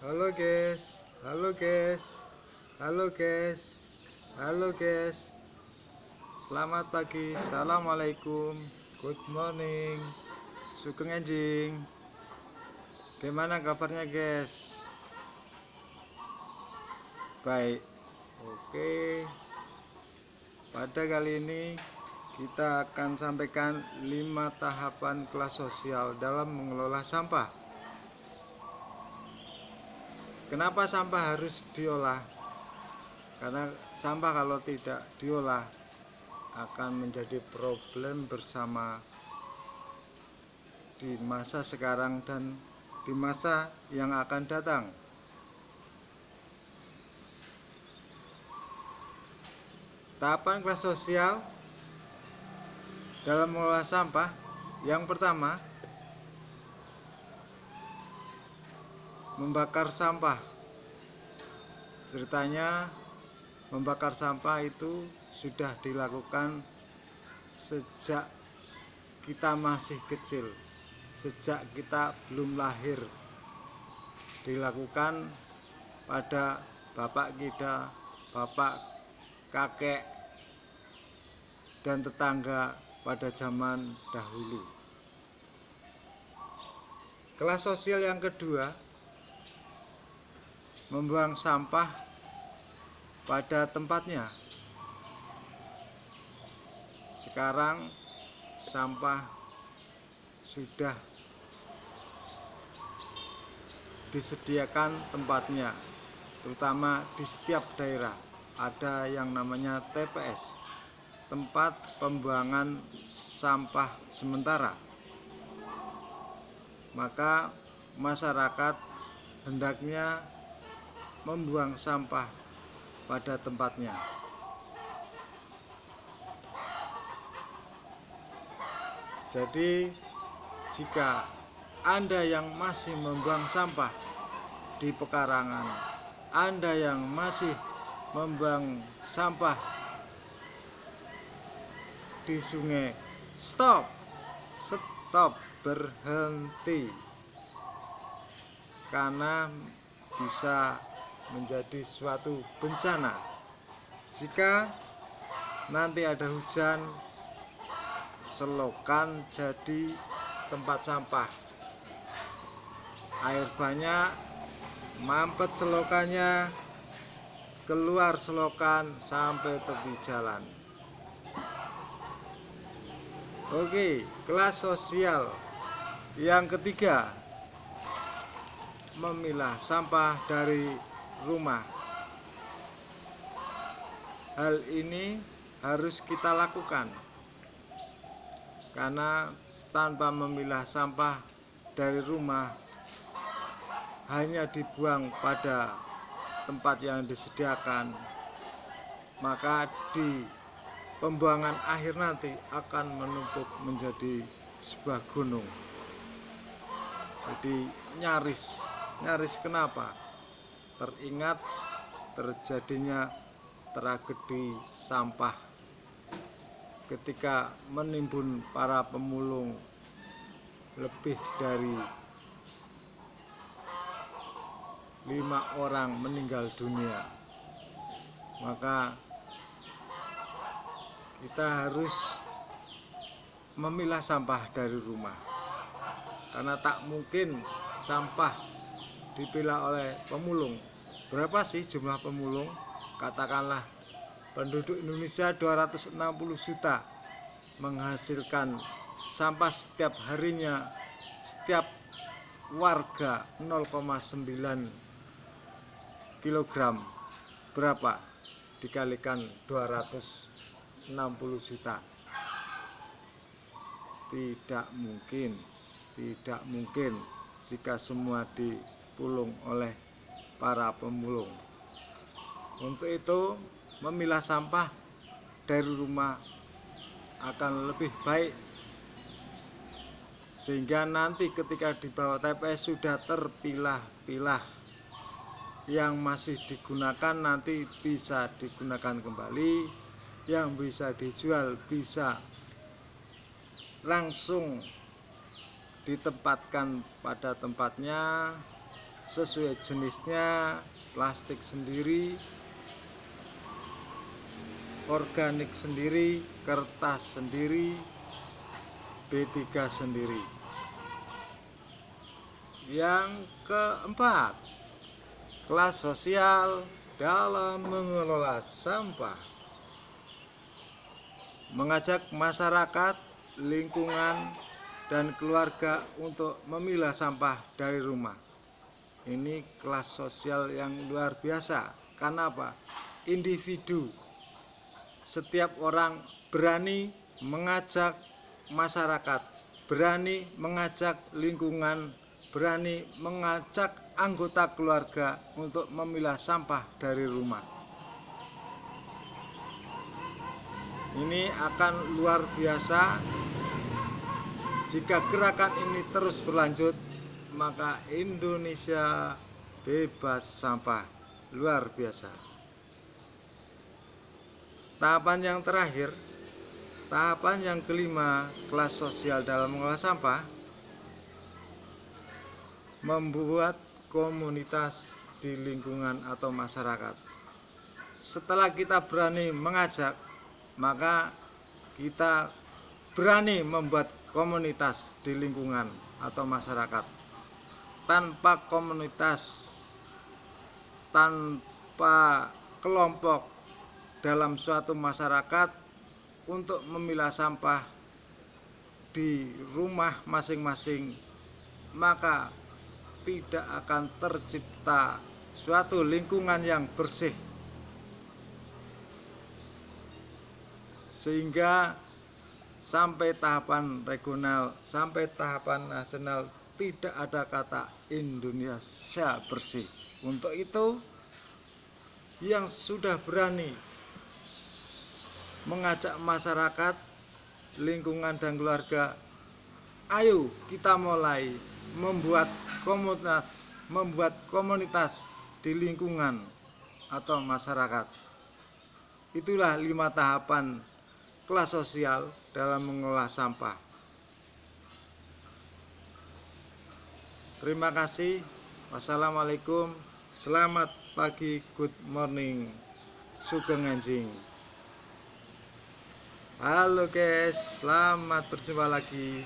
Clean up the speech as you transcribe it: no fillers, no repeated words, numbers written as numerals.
Halo guys, halo guys, halo guys, halo guys. Selamat pagi, assalamualaikum, good morning, sugeng anjing. Gimana kabarnya guys? Baik, oke. Pada kali ini kita akan sampaikan 5 tahapan kelas sosial dalam mengelola sampah. Kenapa sampah harus diolah? Karena sampah kalau tidak diolah akan menjadi problem bersama di masa sekarang dan di masa yang akan datang. Tahapan kelas sosial dalam mengolah sampah, yang pertama, membakar sampah. Ceritanya membakar sampah itu sudah dilakukan sejak kita masih kecil, sejak kita belum lahir, dilakukan pada bapak kita, bapak, kakek, dan tetangga pada zaman dahulu. Kelas sosial yang kedua, membuang sampah pada tempatnya. Sekarang sampah sudah disediakan tempatnya, terutama di setiap daerah ada yang namanya TPS, tempat pembuangan sampah sementara. Maka masyarakat hendaknya membuang sampah pada tempatnya. Jadi jika Anda yang masih membuang sampah di pekarangan, Anda yang masih membuang sampah di sungai, stop, berhenti, karena bisa menjadi suatu bencana jika nanti ada hujan, selokan jadi tempat sampah, air banyak, mampet selokannya, keluar selokan sampai tepi jalan. Oke, kelas sosial yang ketiga, memilah sampah dari rumah. Hal ini harus kita lakukan karena tanpa memilah sampah dari rumah, hanya dibuang pada tempat yang disediakan, maka di pembuangan akhir nanti akan menumpuk menjadi sebuah gunung. Jadi nyaris kenapa? Teringat terjadinya tragedi sampah ketika menimbun para pemulung, lebih dari 5 orang meninggal dunia. Maka kita harus memilah sampah dari rumah, karena tak mungkin sampah dipilah oleh pemulung. Berapa sih jumlah pemulung? Katakanlah penduduk Indonesia 260 juta, menghasilkan sampah setiap harinya, setiap warga 0,9 kilogram. Berapa dikalikan 260 juta? Tidak mungkin jika semua dipulung oleh para pemulung. Untuk itu, memilah sampah dari rumah akan lebih baik, sehingga nanti ketika dibawa TPS sudah terpilah-pilah. Yang masih digunakan nanti bisa digunakan kembali, yang bisa dijual bisa langsung ditempatkan pada tempatnya, sesuai jenisnya, plastik sendiri, organik sendiri, kertas sendiri, B3 sendiri. Yang keempat, kelas sosial dalam mengelola sampah. Mengajak masyarakat, lingkungan, dan keluarga untuk memilah sampah dari rumah. Ini kelas sosial yang luar biasa. Karena apa? Individu. Setiap orang berani mengajak masyarakat, berani mengajak lingkungan, berani mengajak anggota keluarga untuk memilah sampah dari rumah. Ini akan luar biasa. Jika gerakan ini terus berlanjut, maka Indonesia bebas sampah. Luar biasa. Tahapan yang terakhir, tahapan yang kelima, kelas sosial dalam mengolah sampah, membuat komunitas di lingkungan atau masyarakat. Setelah kita berani mengajak, maka kita berani membuat komunitas di lingkungan atau masyarakat. Tanpa komunitas, tanpa kelompok dalam suatu masyarakat untuk memilah sampah di rumah masing-masing, maka tidak akan tercipta suatu lingkungan yang bersih, sehingga sampai tahapan regional, sampai tahapan nasional tidak ada kata Indonesia bersih. Untuk itu, yang sudah berani mengajak masyarakat, lingkungan, dan keluarga, ayo kita mulai membuat komunitas di lingkungan atau masyarakat. Itulah 5 tahapan kelas sosial dalam mengolah sampah. Terima kasih. Wassalamualaikum. Selamat pagi, good morning, Sugeng Enjing. Halo guys, selamat berjumpa lagi.